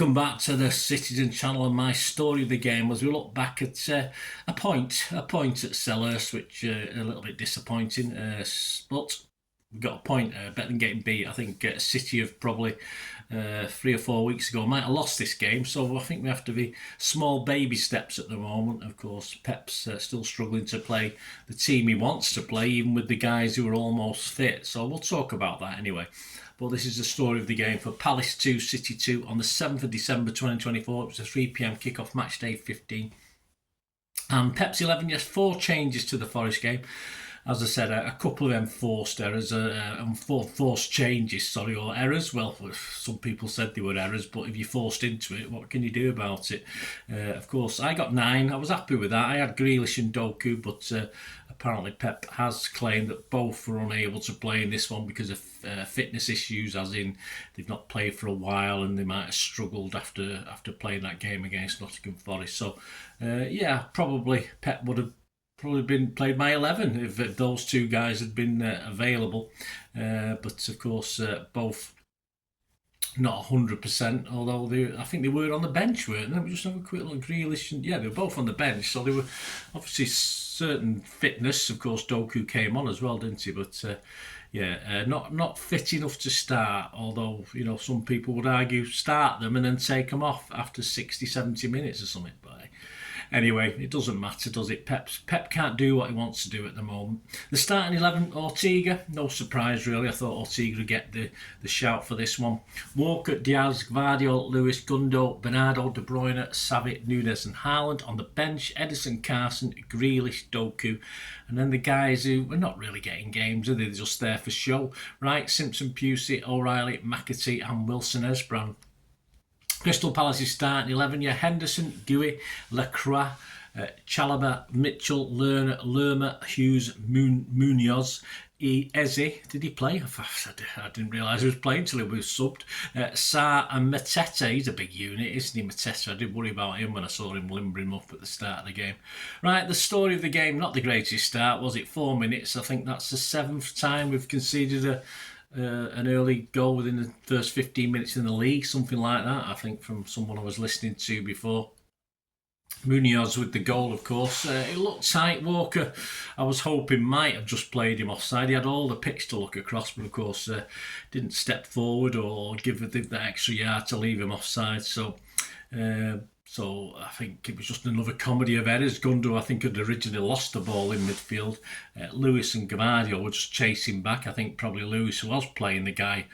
Welcome back to the Citizen channel and my story of the game as we look back at a point at Selhurst, which a little bit disappointing, but we got a point better than getting beat. I think City have probably 3 or 4 weeks ago might have lost this game, so I think we have to be small baby steps at the moment. Of course, Pep's still struggling to play the team he wants to play, even with the guys who are almost fit, so we'll talk about that anyway. But this is the story of the game for Palace 2, City 2 on the 7th of December 2024. It was a 3 PM kickoff, match day 15. And Pep's 11, yes, 4 changes to the Forest game. As I said, a couple of enforced errors, forced changes, or errors. Well, some people said they were errors, but if you're forced into it, what can you do about it? Of course, I got 9. I was happy with that. I had Grealish and Doku, but apparently Pep has claimed that both were unable to play in this one because of fitness issues, as in they've not played for a while and they might have struggled after playing that game against Nottingham Forest. So, probably Pep would have been played my 11 if those 2 guys had been available, but of course both not 100%, although I think they were on the bench, weren't they? We just have a quick look. Grealish and they were both on the bench, so they were obviously certain fitness. Of course, Doku came on as well, didn't he? But not fit enough to start, although some people would argue start them and then take them off after 60-70 minutes or something. But anyway, it doesn't matter, does it? Pep can't do what he wants to do at the moment. The starting 11, Ortega, no surprise really. I thought Ortega would get the shout for this one. Walker, Diaz, Gvardiol, Lewis, Gundo, Bernardo, De Bruyne, Savic, Nunes and Haaland. On the bench, Edison, Carson, Grealish, Doku. And then the guys who were not really getting games, are they? They're just there for show. Right, Simpson, Pusey, O'Reilly, McAtee and Wilson Esbrand. Crystal Palace's starting 11, Henderson, Guy, Lacroix, Chalobah, Mitchell, Lerma, Hughes, Munoz, Eze. Did he play? I didn't realise he was playing until he was subbed. Sarr and Mateta. He's a big unit, isn't he, Mateta? I did worry about him when I saw him limbering up at the start of the game. Right, the story of the game, not the greatest start, was it? 4 minutes. I think that's the 7th time we've conceded an early goal within the first 15 minutes in the league, something like that, I think, from someone I was listening to before. Munoz with the goal, of course. It looked tight. Walker, I was hoping, might have just played him offside. He had all the pitch to look across, but of course didn't step forward or give the extra yard to leave him offside. So I think it was just another comedy of errors. Gundo, I think, had originally lost the ball in midfield. Lewis and Gvardiol were just chasing back. I think probably Lewis was playing the guy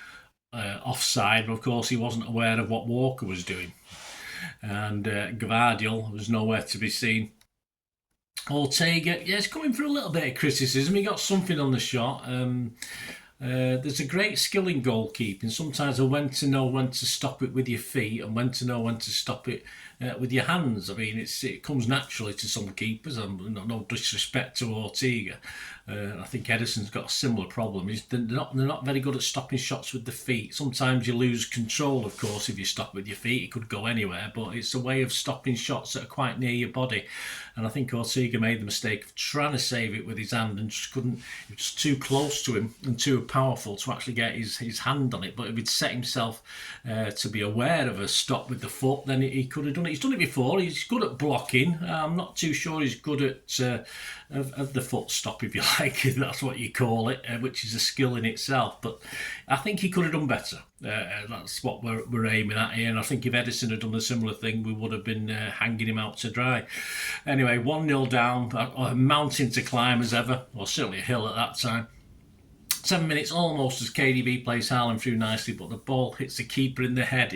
offside, but of course he wasn't aware of what Walker was doing. And Gvardiol was nowhere to be seen. Ortega, it's coming for a little bit of criticism. He got something on the shot. There's a great skill in goalkeeping. Sometimes when to know when to stop it with your feet and when to know when to stop it with your hands. I mean, it comes naturally to some keepers. No disrespect to Ortega. I think Edison's got a similar problem. They're not very good at stopping shots with the feet. Sometimes you lose control, of course, if you stop with your feet. It could go anywhere, but it's a way of stopping shots that are quite near your body. And I think Ortega made the mistake of trying to save it with his hand and just couldn't. It was just too close to him and too powerful to actually get his hand on it. But if he'd set himself to be aware of a stop with the foot, then he could have done it. He's done it before. He's good at blocking. I'm not too sure he's good at of the foot stop, if you like, if that's what you call it, which is a skill in itself. But I think he could have done better. That's what we're aiming at here. And I think if Edison had done a similar thing, we would have been hanging him out to dry. Anyway, 1-0 down, a mountain to climb as ever, or certainly a hill at that time. 7 minutes almost as KDB plays Haaland through nicely, but the ball hits the keeper in the head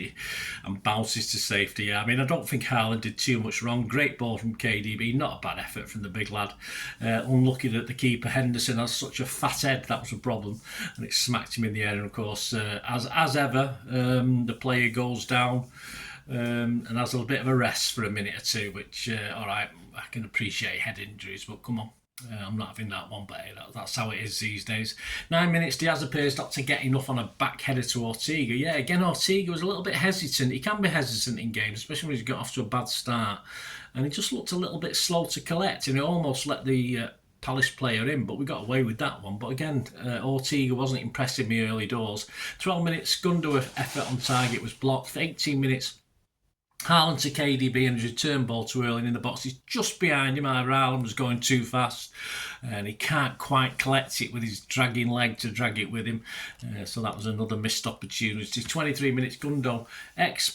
and bounces to safety. I mean, I don't think Haaland did too much wrong. Great ball from KDB, not a bad effort from the big lad. Unlucky that the keeper Henderson has such a fat head, that was a problem, and it smacked him in the air. And of course, as ever, the player goes down and has a bit of a rest for a minute or two, which, all right, I can appreciate head injuries, but come on. I'm not having that one, but hey, that's how it is these days. 9 minutes, Diaz appears not to get enough on a back header to Ortega. Yeah, again, Ortega was a little bit hesitant. He can be hesitant in games, especially when he's got off to a bad start. And he just looked a little bit slow to collect, and he almost let the Palace player in, but we got away with that one. But again, Ortega wasn't impressive me early doors. 12 minutes, Gundo effort on target was blocked. 18 minutes, Haaland to KDB and his return ball to Erling in the box. He's just behind him. Either Haaland was going too fast and he can't quite collect it with his dragging leg to drag it with him. So that was another missed opportunity. 23 minutes, Gundo.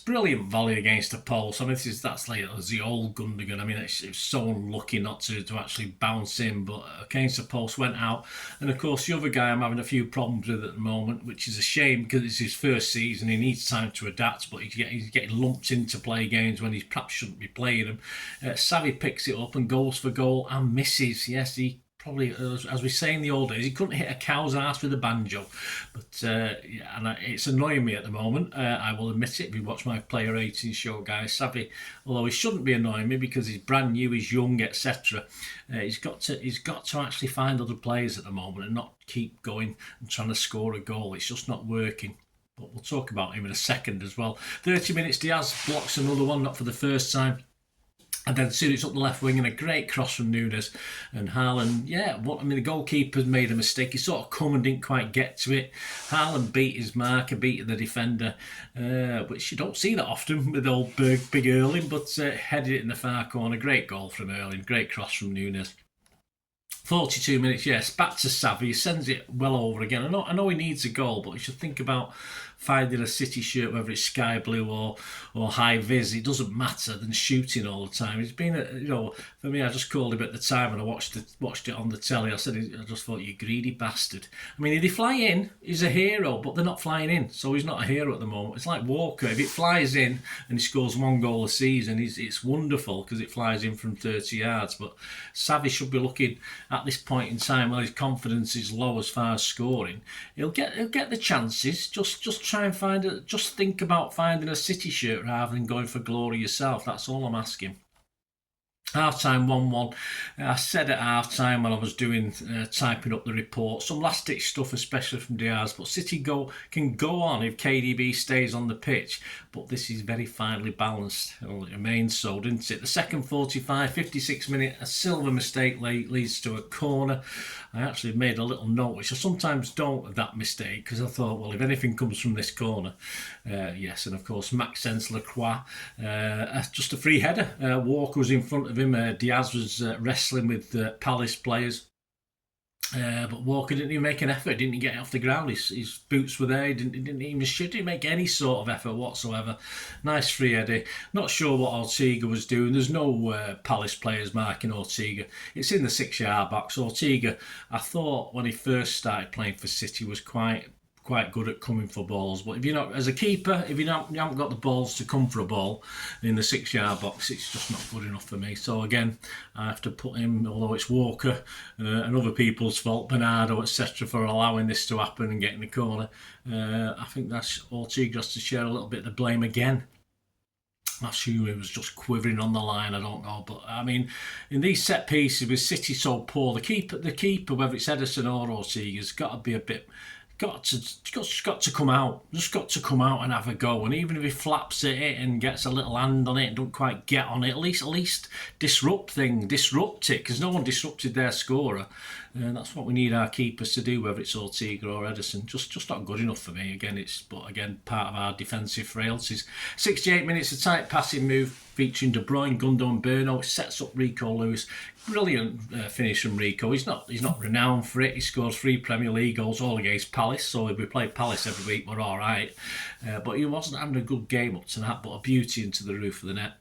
Brilliant volley against the post. I mean, that's like the old Gundogan. I mean, it's so unlucky not to actually bounce in, but against the post went out. And of course, the other guy I'm having a few problems with at the moment, which is a shame because it's his first season. He needs time to adapt, but he's getting lumped into play games when he perhaps shouldn't be playing them. Xavi picks it up and goes for goal and misses. Yes, he probably, as we say in the old days, he couldn't hit a cow's arse with a banjo. But it's annoying me at the moment. I will admit it. If you watch my Player 18 show, guys, Xavi, although he shouldn't be annoying me because he's brand new, he's young, etc. He's got to actually find other players at the moment and not keep going and trying to score a goal. It's just not working. But we'll talk about him in a second as well. 30 minutes, Diaz blocks another one, not for the first time. And then soon it's up the left wing and a great cross from Nunes. And Haaland, the goalkeeper's made a mistake. He sort of come and didn't quite get to it. Haaland beat his marker, beat the defender, which you don't see that often with old big Erling, but headed it in the far corner. Great goal from Erling, great cross from Nunes. 42 minutes, yes, back to Xavi. He sends it well over again. I know he needs a goal, but you should think about finding a City shirt, whether it's sky blue or high vis. It doesn't matter than shooting all the time. He's been, for me, I just called him at the time when I watched it on the telly. I just thought, you greedy bastard. I mean, if they fly in, he's a hero, but they're not flying in, so he's not a hero at the moment. It's like Walker. If it flies in and he scores one goal a season, it's wonderful because it flies in from 30 yards. But Xavi should be looking at this point in time while his confidence is low as far as scoring. He'll get the chances. Just try and just think about finding a City shirt rather than going for glory yourself. That's all I'm asking. Half-time 1-1. I said at half-time when I was doing typing up the report, some last-ditch stuff, especially from Diaz, but City can go on if KDB stays on the pitch, but this is very finely balanced. Well, it remains so, didn't it? The second 56 minute, a silver mistake leads to a corner. I actually made a little note, which I sometimes don't, of that mistake, because I thought, well, if anything comes from this corner, yes, and of course Maxence Lacroix, just a free header. Walker was in front of him. Diaz was wrestling with Palace players. But Walker didn't even make an effort, didn't get off the ground. His boots were there, he didn't make any sort of effort whatsoever. Nice free header. Not sure what Ortega was doing. There's no Palace players marking Ortega. It's in the 6-yard box. Ortega, I thought when he first started playing for City, was quite good at coming for balls, but if you're not, as a keeper, if you haven't got the balls to come for a ball in the 6-yard box, it's just not good enough for me. So again, I have to put him, although it's Walker and other people's fault, Bernardo, etc., for allowing this to happen and getting the corner. I think that's Ortega has to share a little bit of the blame again. I assume he was just quivering on the line, I don't know. But I mean, in these set pieces with City so poor, the keeper, whether it's Edison or Ortega, has got to be a bit. Got to come out. Just got to come out and have a go. And even if he flaps at it and gets a little hand on it and don't quite get on it, at least disrupt it, because no one disrupted their scorer. And that's what we need our keepers to do, whether it's Ortega or Edison. Just not good enough for me. Again, part of our defensive frailties. 68 minutes, a tight passing move featuring De Bruyne, Gundo and Burno. It sets up Rico Lewis. Brilliant finish from Rico. He's not renowned for it. He scores 3 Premier League goals, all against Palace. So if we play Palace every week, we're all right. But he wasn't having a good game up to that, but a beauty into the roof of the net.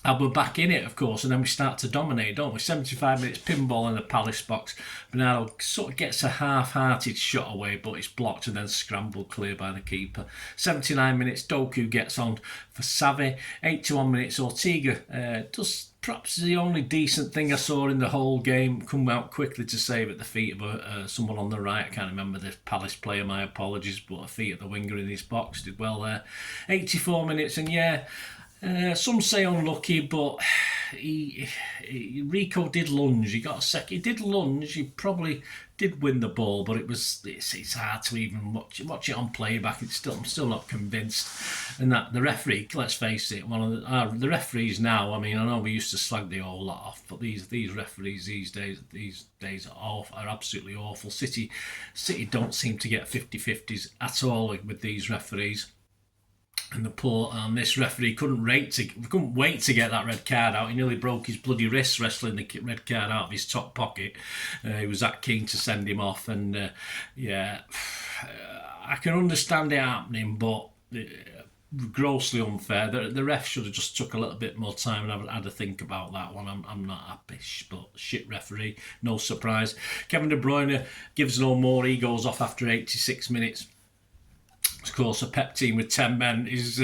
And we're back in it, of course, and then we start to dominate, don't we? 75 minutes, pinball in the Palace box. Bernardo sort of gets a half-hearted shot away, but it's blocked and then scrambled clear by the keeper. 79 minutes, Doku gets on for Xavi. 81 minutes, Ortega does perhaps the only decent thing I saw in the whole game, come out quickly to save at the feet of someone on the right. I can't remember the Palace player, my apologies, but a feet of the winger in his box, did well there. 84 minutes, and some say unlucky, but Rico did lunge. He got a second. He did lunge. He probably did win the ball, but it's hard to even watch it on playback. I'm still not convinced. And that the referee, let's face it, one of the referees now. I mean, I know we used to slag the whole lot off, but these referees these days are absolutely awful. City don't seem to get 50-50s at all with these referees. And this referee couldn't wait to get that red card out. He nearly broke his bloody wrist wrestling the red card out of his top pocket. He was that keen to send him off, and I can understand it happening, but grossly unfair. The ref should have just took a little bit more time and had a think about that one. I'm not happy, but shit referee, no surprise. Kevin De Bruyne gives no more. He goes off after 86 minutes. Of course, a Pep team with 10 men is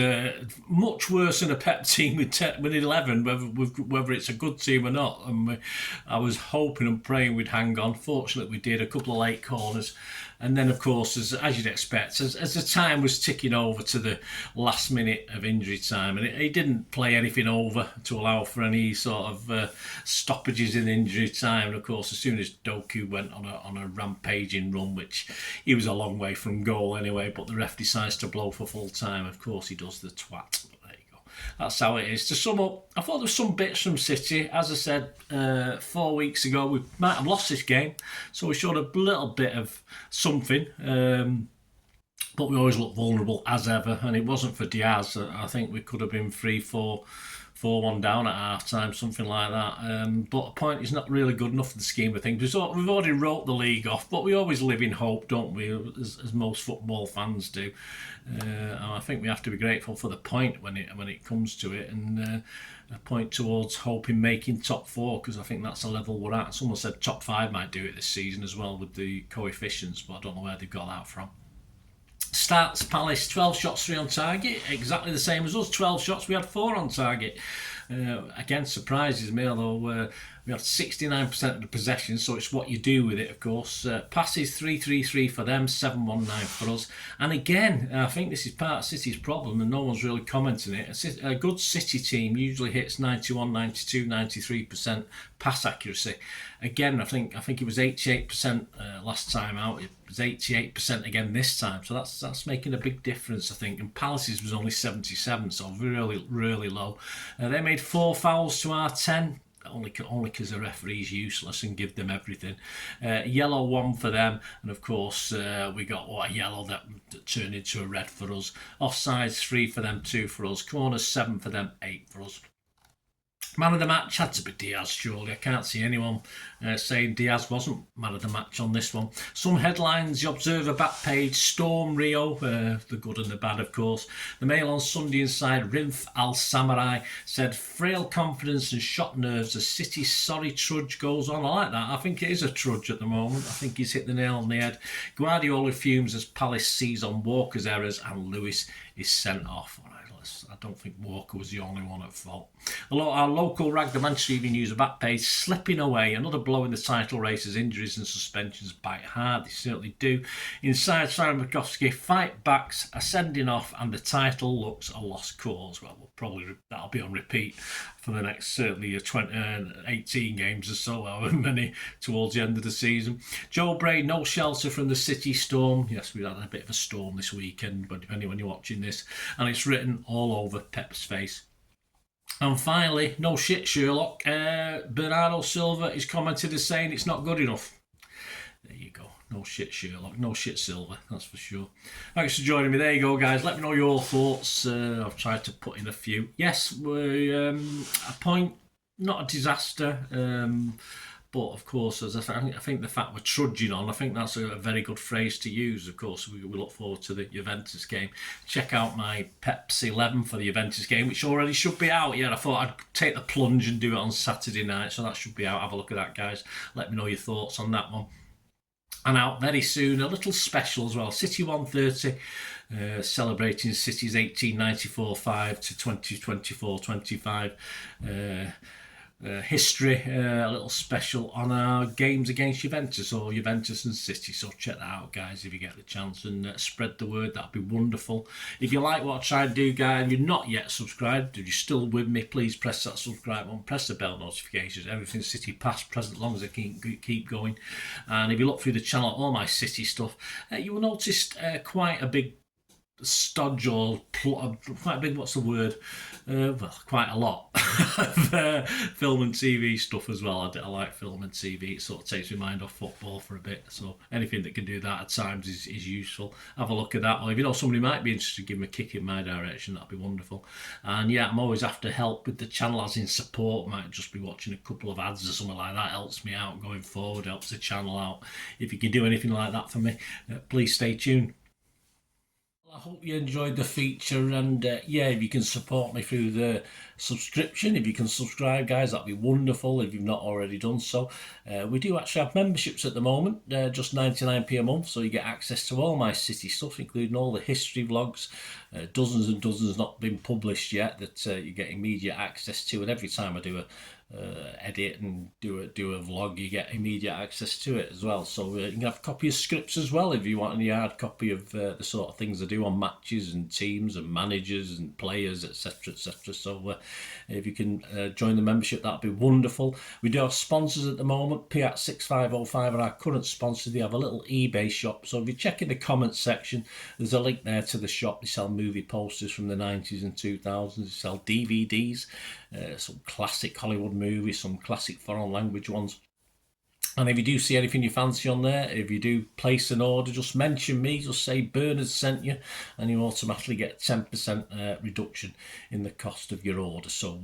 much worse than a Pep team with 11, whether it's a good team or not. And I was hoping and praying we'd hang on. Fortunately, we did. A couple of late corners. And then, of course, as you'd expect, as the time was ticking over to the last minute of injury time, and he didn't play anything over to allow for any sort of stoppages in injury time. And, of course, as soon as Doku went on a rampaging run, which he was a long way from goal anyway, but the ref decides to blow for full time. Of course, he does, the twat. That's how it is. To sum up, I thought there were some bits from City. As I said 4 weeks ago, we might have lost this game, so we showed a little bit of something. But we always look vulnerable as ever, and it wasn't for Diaz. I think we could have been 4-1 down at half time, something like that. But a point is not really good enough for the scheme of things. We've already wrote the league off, but we always live in hope, don't we, as most football fans do. And I think we have to be grateful for the point when it comes to it, and a point towards hoping making top 4, because I think that's the level we're at. Someone said top 5 might do it this season as well with the coefficients, but I don't know where they've got that from. Stats: Palace 12 shots, 3 on target, exactly the same as us. 12 shots, we had 4 on target. Again, surprises me, although we had 69% of the possession, so it's what you do with it, of course. Passes 3-3-3 for them, 7-1-9 for us. And again, I think this is part of City's problem, and no one's really commenting it. A good City team usually hits 91, 92, 93% pass accuracy. Again, I think it was 88% last time out. It was 88% again this time, so that's making a big difference, I think. And Palace's was only 77, so really, really low. They made 4 fouls to our 10. Only because the referee's useless and give them everything. Yellow 1 for them, and of course we got a yellow that turned into a red for us. Offsides 3 for them, 2 for us. Corners 7 for them, 8 for us. Man of the match had to be Diaz, surely. I can't see anyone saying Diaz wasn't man of the match on this one. Some headlines: the Observer back page, Storm Rio, the good and the bad, of course. The Mail on Sunday inside, Rinf Al Samurai said, frail confidence and shot nerves as City's sorry trudge goes on. I like that. I think it is a trudge at the moment. I think he's hit the nail on the head. Guardiola fumes as Palace sees on Walker's errors and Lewis is sent off. I don't think Walker was the only one at fault. Our local rag, the Manchester Evening News, back page, slipping away. Another blow in the title race as injuries and suspensions bite hard. They certainly do. Inside, Simon Bukowski, fight backs, ascending off, and the title looks a lost cause. Well, that'll be on repeat for the next certainly 18 games or so, however many towards the end of the season. Joe Bray, no shelter from the City storm. Yes, we had a bit of a storm this weekend, but depending when you're watching this, and it's written all over Pep's face. And finally, no shit Sherlock, Bernardo Silva is commented as saying it's not good enough. There you go. No shit Sherlock, no shit Silva, that's for sure. Thanks for joining me. There you go, guys. Let me know your thoughts. I've tried to put in a few. Yes, we're a point, not a disaster. But of course, as I think the fact we're trudging on, I think that's a very good phrase to use. Of course, we look forward to the Juventus game. Check out my Peps 11 for the Juventus game, which already should be out. Yeah, I thought I'd take the plunge and do it on Saturday night, so that should be out. Have a look at that, guys. Let me know your thoughts on that one. And out very soon, a little special as well. City 130, celebrating City's 1894-5 to 2024-25 history, a little special on our games against Juventus, or Juventus and City. So check that out, guys, if you get the chance, and spread the word. That'd be wonderful. If you like what I try to do, guys, and you're not yet subscribed, if you're still with me, please press that subscribe button, press the bell notifications. Everything City past, present, as long as I keep going. And if you look through the channel, all my City stuff, you will notice quite a big stodge or quite a big, what's the word? Well, quite a lot of film and TV stuff as well. I like film and TV. It sort of takes my mind off football for a bit. So anything that can do that at times is useful. Have a look at that. Or if you know somebody might be interested, give them a kick in my direction. That'd be wonderful. And yeah, I'm always after help with the channel, as in support. Might just be watching a couple of ads or something like that. Helps me out going forward. Helps the channel out. If you can do anything like that for me, please stay tuned. I hope you enjoyed the feature, and yeah, if you can support me through the subscription, if you can subscribe, guys, that'd be wonderful if you've not already done so. We do actually have memberships at the moment, just 99p a month, so you get access to all my city stuff, including all the history vlogs, dozens and dozens not been published yet that you get immediate access to, and every time I do a edit and do a vlog, you get immediate access to it as well. So you can have a copy of scripts as well if you want any hard copy of the sort of things I do on matches and teams and managers and players, etc, etc. So if you can join the membership, that'd be wonderful. We do have sponsors at the moment. P6505 are our current sponsor. They have a little eBay shop, so if you check in the comments section, there's a link there to the shop. They sell movie posters from the 90s and 2000s. They sell DVDs, some classic Hollywood movies, some classic foreign language ones. And if you do see anything you fancy on there, if you do place an order, just mention me, just say Bernard sent you, and you automatically get 10% reduction in the cost of your order. So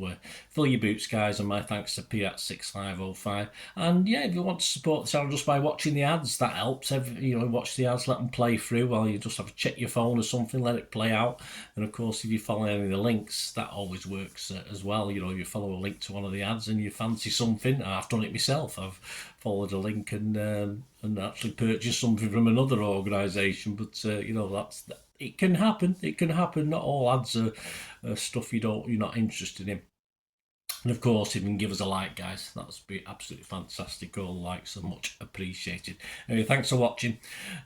fill your boots, guys, and my thanks to P6505. And yeah, if you want to support the channel just by watching the ads, that helps. Watch the ads, let them play through while you just have to check your phone or something, let it play out. And of course, if you follow any of the links, that always works as well. If you follow a link to one of the ads and you fancy something, I've done it myself. I've followed a link and actually purchase something from another organisation. But it can happen. It can happen. Not all ads are stuff you're not interested in. And of course, if you can give us a like, guys, that would be absolutely fantastic. All likes are much appreciated. Anyway, thanks for watching.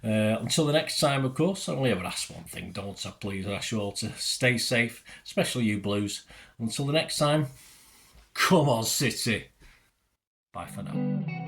Until the next time, of course, I only ever ask one thing, don't I? Please, I ask you all to stay safe, especially you Blues. Until the next time, come on, City. Bye for now.